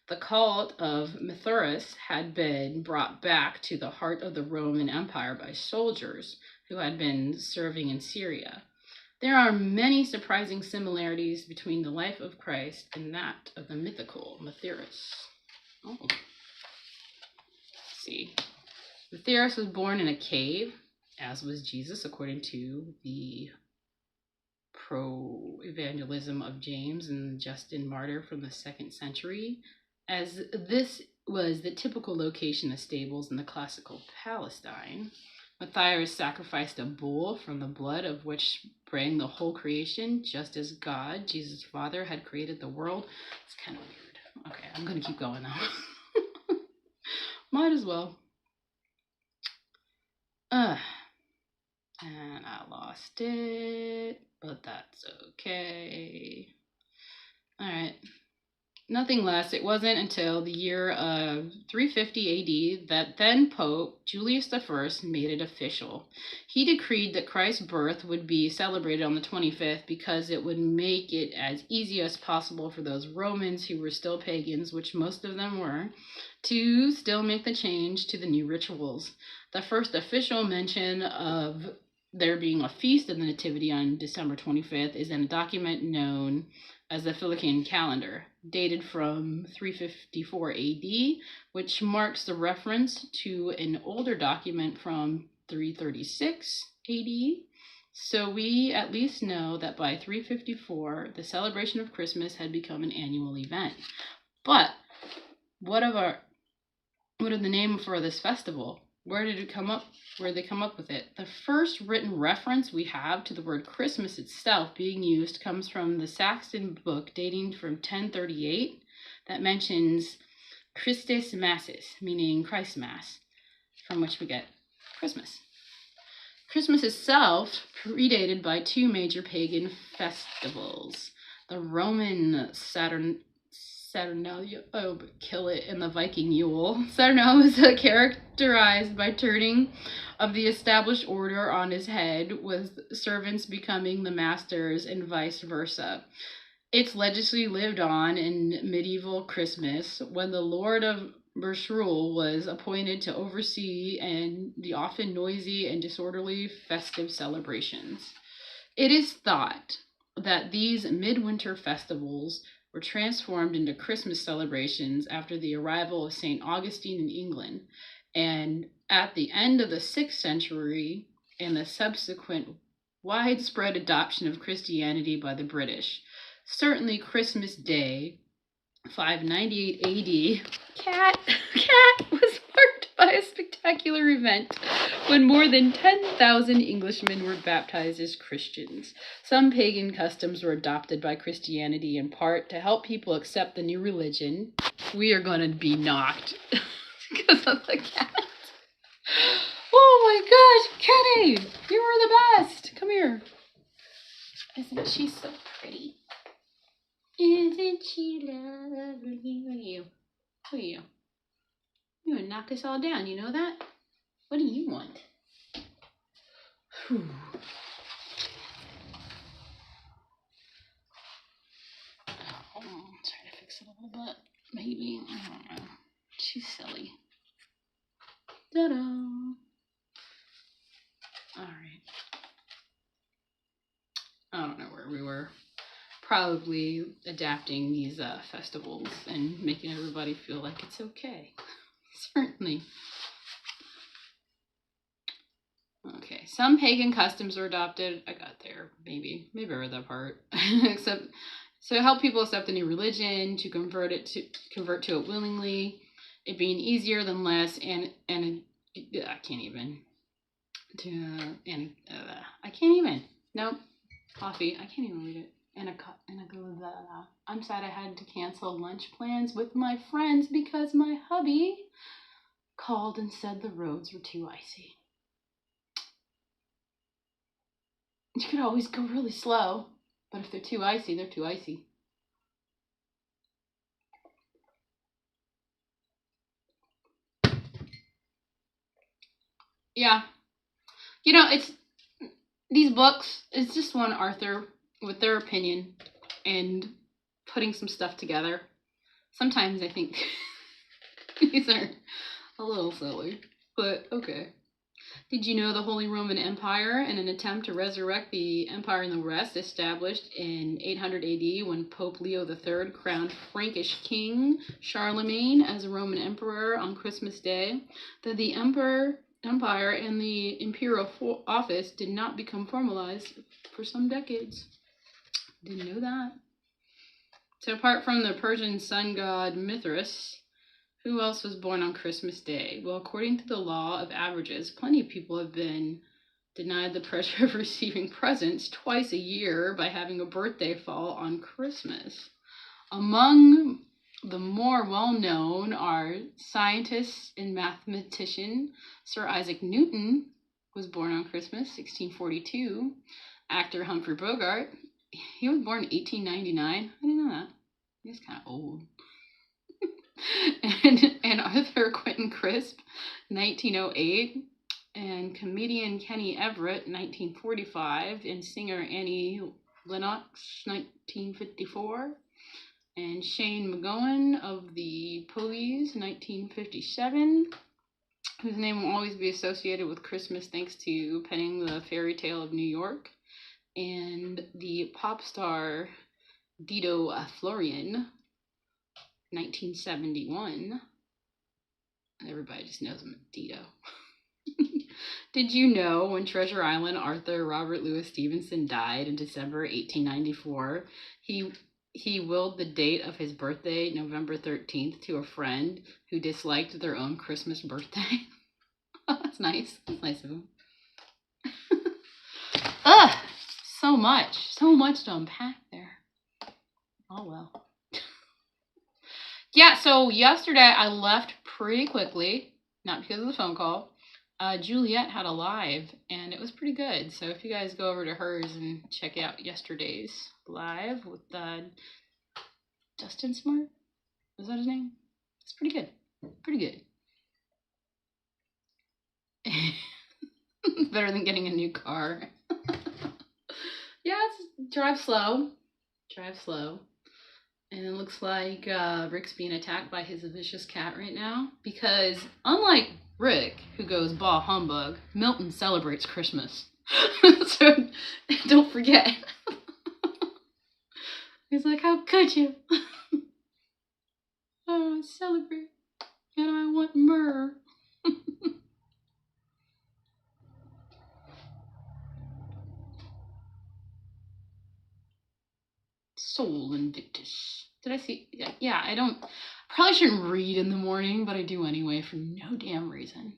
The cult of Mithras had been brought back to the heart of the Roman Empire by soldiers who had been serving in Syria. There are many surprising similarities between the life of Christ and that of the mythical Mithras. Oh. Let's see. Mithras was born in a cave, as was Jesus, according to the pro-evangelism of James and Justin Martyr from the 2nd century, as this was the typical location of stables in the classical Palestine. Matthias sacrificed a bull from the blood of which sprang the whole creation, just as God, Jesus' Father, had created the world. It's kind of weird. Okay, I'm going to keep going though. Might as well. And I lost it, but that's okay. Alright. Nothing less. It wasn't until the year of 350 AD that then Pope Julius I made it official. He decreed that Christ's birth would be celebrated on the 25th because it would make it as easy as possible for those Romans who were still pagans, which most of them were, to still make the change to the new rituals. The first official mention of there being a feast of the Nativity on December 25th is in a document known as the Philippian calendar, dated from 354 AD, which marks the reference to an older document from 336 AD. So we at least know that by 354, the celebration of Christmas had become an annual event. But what of the name for this festival? Where did it come up? Where did they come up with it? The first written reference we have to the word Christmas itself being used comes from the Saxon book dating from 1038 that mentions Christus Masses, meaning Christ Mass, from which we get Christmas. Christmas itself predated by 2 major pagan festivals: the Roman Saturnalia, and the Viking Yule. Saturnalia was characterized by turning of the established order on his head, with servants becoming the masters and vice versa. Its legacy lived on in medieval Christmas, when the Lord of Grewell was appointed to oversee the often noisy and disorderly festive celebrations. It is thought that these midwinter festivals were transformed into Christmas celebrations after the arrival of St. Augustine in England, and at the end of the 6th century and the subsequent widespread adoption of Christianity by the British. Certainly Christmas Day, 598 AD, cat was marked by a spectacular event when more than 10,000 Englishmen were baptized as Christians. Some pagan customs were adopted by Christianity in part to help people accept the new religion. We are going to be knocked because of the cat. Oh my gosh, Kenny, you are the best. Come here. Isn't she so pretty? Isn't she lovely? Look at you. Look at you. You would knock us all down, you know that? What do you want? Whew. Hold on, I'll try to fix it a little bit. Maybe, I don't know. She's silly. Ta-da! Alright. I don't know where we were. Probably adapting these festivals and making everybody feel like it's okay. Certainly. Okay, some pagan customs were adopted. I got there, maybe I read that part. So help people accept the new religion, to convert to it willingly, it being easier than less, and I can't even. I can't even. Nope. Coffee. I can't even read it. I'm sad I had to cancel lunch plans with my friends because my hubby called and said the roads were too icy. You could always go really slow, but if they're too icy, they're too icy. Yeah. You know, it's these books, it's just one author with their opinion and putting some stuff together. Sometimes I think these are a little silly, but okay. Did you know the Holy Roman Empire, in an attempt to resurrect the Empire in the West, established in 800 AD when Pope Leo III crowned Frankish King Charlemagne as a Roman Emperor on Christmas Day, that the Empire and the imperial office did not become formalized for some decades. Didn't know that. So apart from the Persian sun god Mithras, who else was born on Christmas Day? Well, according to the law of averages, plenty of people have been denied the pleasure of receiving presents twice a year by having a birthday fall on Christmas. Among the more well-known are scientist and mathematician Sir Isaac Newton was born on Christmas, 1642. Actor Humphrey Bogart, he was born in 1899. I didn't know that. He's kind of old. and Arthur Quentin Crisp, 1908. And comedian Kenny Everett, 1945. And singer Annie Lennox, 1954. And Shane MacGowan of the Police, 1957, whose name will always be associated with Christmas thanks to penning the fairy tale of New York. And the pop star Dido Florian, 1971. Everybody just knows him as Dido. Did you know when Treasure Island Arthur Robert Louis Stevenson died in December 1894, he willed the date of his birthday, November 13th, to a friend who disliked their own Christmas birthday? That's nice. That's nice of him. Ugh! So much to unpack there. Oh well. Yeah, so yesterday I left pretty quickly, not because of the phone call. Juliet had a live, and it was pretty good. So if you guys go over to hers and check out yesterday's live with Justin Smart, is that his name? It's pretty good. Pretty good. Better than getting a new car. Yeah, it's drive slow. And it looks like Rick's being attacked by his vicious cat right now. Because unlike Rick, who goes bah humbug, Milton celebrates Christmas. So don't forget. He's like, how could you? Oh, celebrate. And I want myrrh. Sol Invictus. Did I see? Yeah, I don't. Probably shouldn't read in the morning, but I do anyway for no damn reason.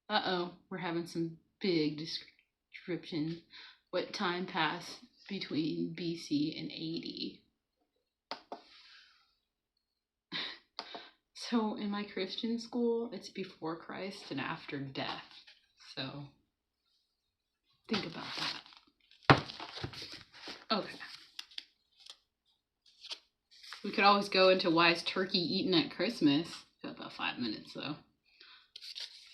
Uh-oh, we're having some big description. What time passed between BC and AD? So in my Christian school, it's before Christ and after death. So think about that. Okay. We could always go into why is turkey eaten at Christmas. Got about 5 minutes though.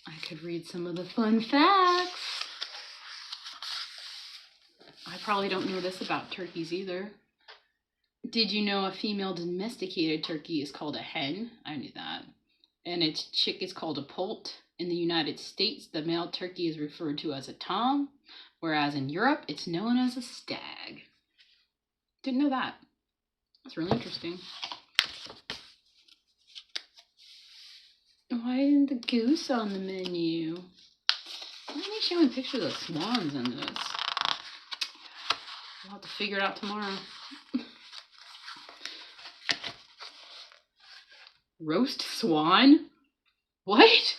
I could read some of the fun facts. I probably don't know this about turkeys either. Did you know a female domesticated turkey is called a hen? I knew that. And its chick is called a poult. In the United States, the male turkey is referred to as a tom, whereas in Europe, it's known as a stag. Didn't know that. That's really interesting. Why isn't the goose on the menu? Why are they showing pictures of swans in this? We'll have to figure it out tomorrow. Roast swan? What?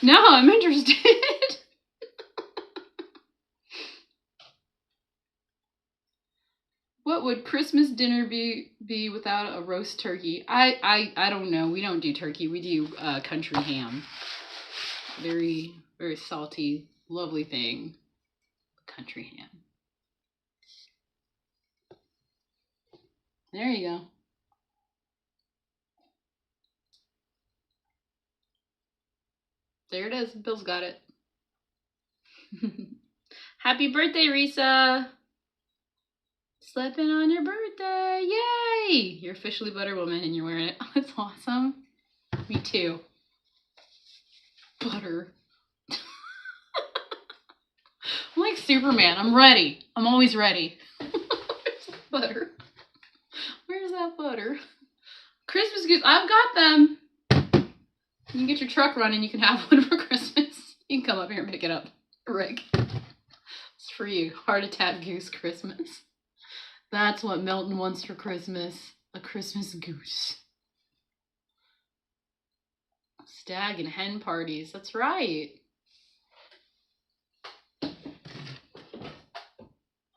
No, I'm interested. What would Christmas dinner be without a roast turkey? I don't know. We don't do turkey. We do country ham. Very, very salty, lovely thing. Country ham. There you go. There it is. Bill's got it. Happy birthday, Risa. Slipping on your birthday. Yay! You're officially Butter Woman and you're wearing it. Oh, that's awesome. Me too. Butter. I'm like Superman. I'm ready. I'm always ready. Where's that butter? Where's that butter? Christmas goose. I've got them. You can get your truck running. You can have one for Christmas. You can come up here and pick it up, Rick. It's for you. Heart attack goose Christmas. That's what Melton wants for Christmas. A Christmas goose. Stag and hen parties. That's right.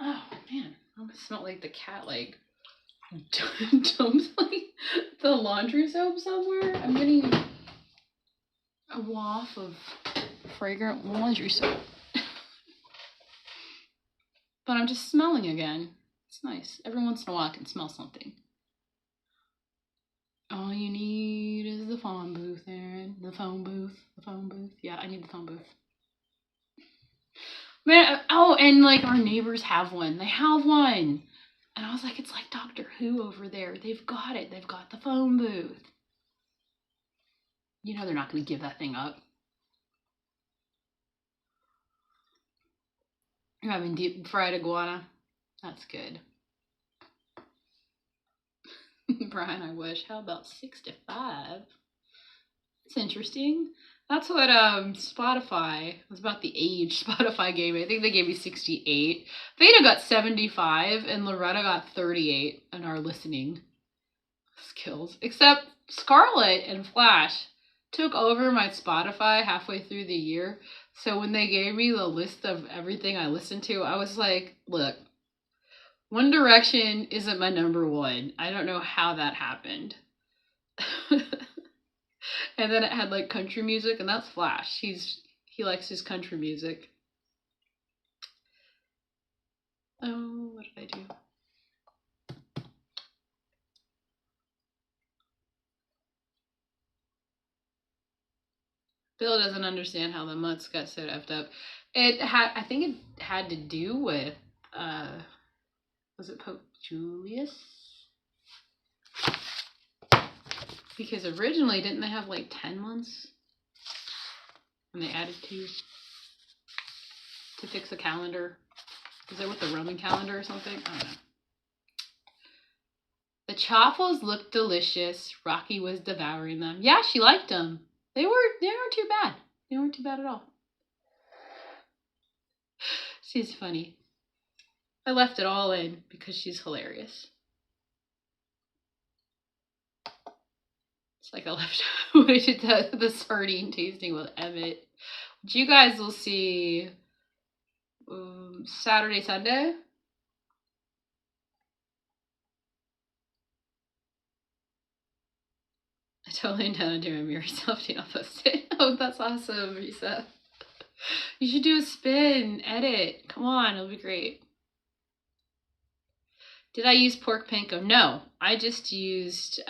Oh, man. I almost smelled like the cat, like, dumps, like, the laundry soap somewhere. I'm getting a waft of fragrant laundry soap. But I'm just smelling again. It's nice. Every once in a while I can smell something. All you need is the phone booth, Aaron. The phone booth. The phone booth. Yeah, I need the phone booth. Man, oh, and like our neighbors have one. They have one. And I was like, it's like Doctor Who over there. They've got it. They've got the phone booth. You know they're not going to give that thing up. You're having deep fried iguana. That's good. Brian, I wish. How about 65? It's interesting. That's what Spotify, it was about the age Spotify gave me. I think they gave me 68. Veda got 75 and Loretta got 38 in our listening skills. Except Scarlett and Flash took over my Spotify halfway through the year. So when they gave me the list of everything I listened to, I was like, look, One Direction isn't my number one. I don't know how that happened. And then it had like country music, and that's Flash. He likes his country music. Oh, what did I do? Bill doesn't understand how the mutts got so effed up. I think it had to do with, was it Pope Julius? Because originally, didn't they have like 10 months? And they added 2 to fix the calendar. Is it with the Roman calendar or something? I don't know. The chaffles looked delicious. Rocky was devouring them. Yeah, she liked them. They weren't too bad. They weren't too bad at all. She's funny. I left it all in because she's hilarious. It's like I left when I did the sardine tasting with Emmett, which you guys will see Saturday, Sunday. I totally intend on doing a mirror selfie. I'll post it. Oh, that's awesome, Risa. You should do a spin, edit. Come on, it'll be great. Did I use pork panko? No, I just used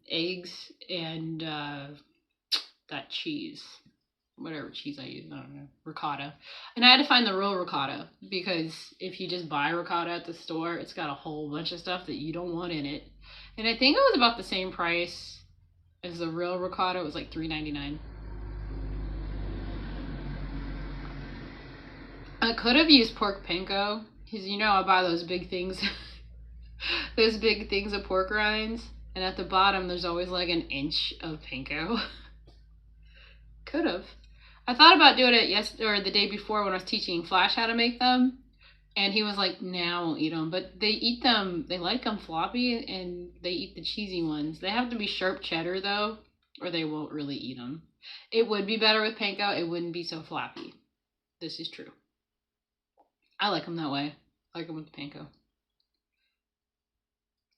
eggs and that cheese. Whatever cheese I use, I don't know. Ricotta. And I had to find the real ricotta, because if you just buy ricotta at the store, it's got a whole bunch of stuff that you don't want in it. And I think it was about the same price as the real ricotta. It was like $3.99. I could have used pork panko, because you know I buy those big things. Those big things of pork rinds. And at the bottom, there's always like an inch of panko. Could have. I thought about doing it the day before when I was teaching Flash how to make them. And he was like, nah, I won't eat them. But they eat them. They like them floppy, and they eat the cheesy ones. They have to be sharp cheddar, though, or they won't really eat them. It would be better with panko. It wouldn't be so floppy. This is true. I like them that way. I like them with the panko.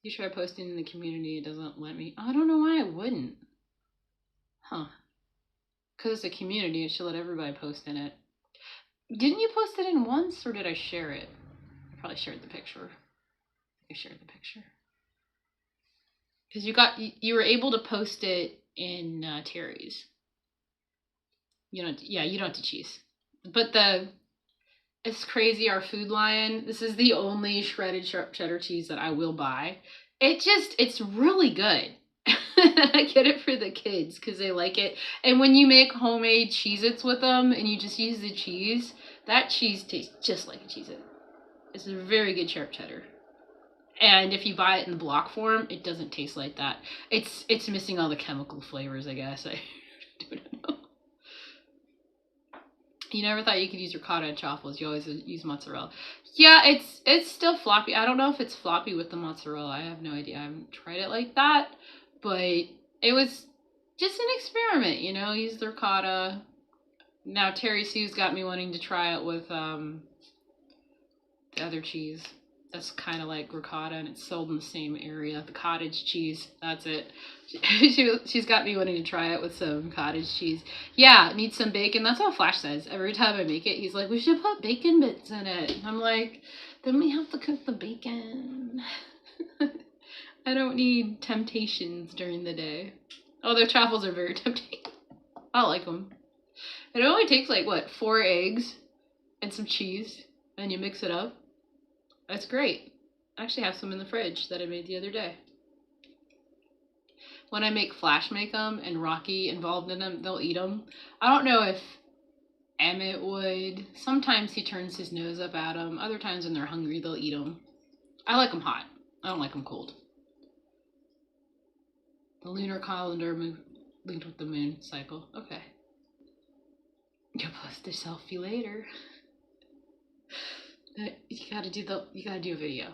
You try posting in the community, it doesn't let me. I don't know why it wouldn't. Huh. Because it's a community, it should let everybody post in it. Didn't you post it in once, or did I share it? I probably shared the picture. I shared the picture. Because you were able to post it in Terry's. You don't have to cheese. But it's crazy, our Food Lion, this is the only shredded sharp cheddar cheese that I will buy. It's really good. I get it for the kids because they like it. And when you make homemade Cheez-Its with them and you just use the cheese, that cheese tastes just like a Cheez-It. It's a very good sharp cheddar. And if you buy it in the block form, it doesn't taste like that. It's missing all the chemical flavors, I guess. I don't know. You never thought you could use ricotta and chaffles. You always use mozzarella. Yeah, it's still floppy. I don't know if it's floppy with the mozzarella. I have no idea. I haven't tried it like that. But it was just an experiment, you know. Use the ricotta. Now Terri Sue's got me wanting to try it with the other cheese. That's kind of like ricotta, and it's sold in the same area. The cottage cheese. That's it. She's got me wanting to try it with some cottage cheese. Yeah, need some bacon. That's what Flash says. Every time I make it, he's like, we should put bacon bits in it. And I'm like, then we have to cook the bacon. I don't need temptations during the day. Although truffles are very tempting. I like them. It only takes like, what, 4 eggs and some cheese, and you mix it up. That's great. I actually have some in the fridge that I made the other day. When I make Flash make them and Rocky involved in them, they'll eat them. I don't know if Emmett would. Sometimes he turns his nose up at them. Other times when they're hungry, they'll eat them. I like them hot. I don't like them cold. The lunar calendar linked with the moon cycle. Okay. You'll post a selfie later. You gotta do a video.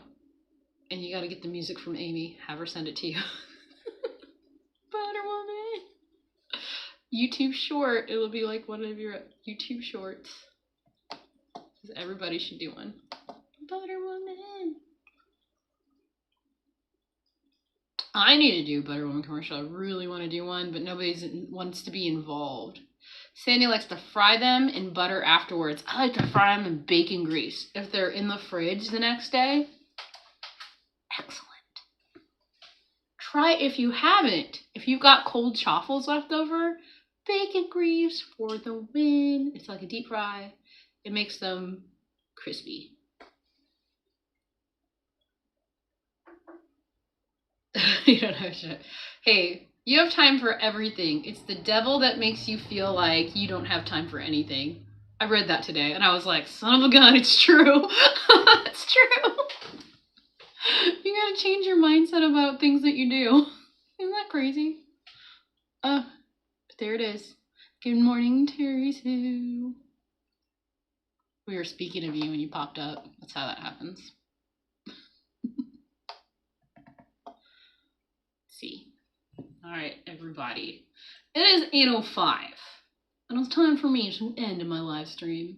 And you gotta get the music from Amy. Have her send it to you. Butter Woman. YouTube short. It will be like one of your YouTube shorts. Everybody should do one. Butter Woman. I need to do a Butter Woman commercial. I really want to do one, but nobody wants to be involved. Sandy likes to fry them in butter afterwards. I like to fry them in bacon grease. If they're in the fridge the next day, excellent. Try it if you haven't. If you've got cold chaffles left over, bacon grease for the win. It's like a deep fry. It makes them crispy. You don't have to. Hey, you have time for everything. It's the devil that makes you feel like you don't have time for anything. I read that today and I was like, son of a gun, it's true. It's true. You gotta change your mindset about things that you do. Isn't that crazy? But there it is. Good morning, Terri Sue. We were speaking of you when you popped up. That's how that happens. See. All right, everybody. It is 8:05, and it's time for me to end my live stream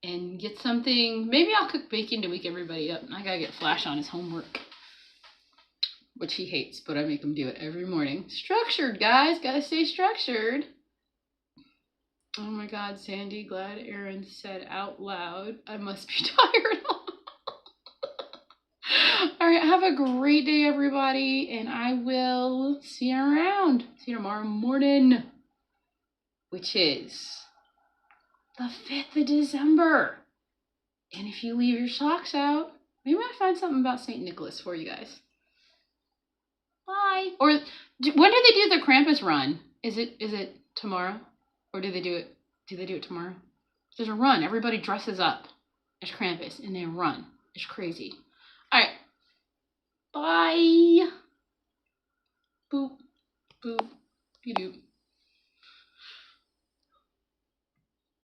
and get something. Maybe I'll cook bacon to wake everybody up. I gotta get Flash on his homework, which he hates, but I make him do it every morning. Structured, guys. Gotta stay structured. Oh my God, Sandy. Glad Aaron said out loud, I must be tired. All right, have a great day, everybody, and I will see you around. See you tomorrow morning, which is the 5th of December. And if you leave your socks out, maybe I'll find something about St. Nicholas for you guys. Bye. Or when do they do the Krampus run? Is it tomorrow? Or do they do it tomorrow? There's a run. Everybody dresses up as Krampus and they run. It's crazy. All right. Bye. Boop. Boop. You do.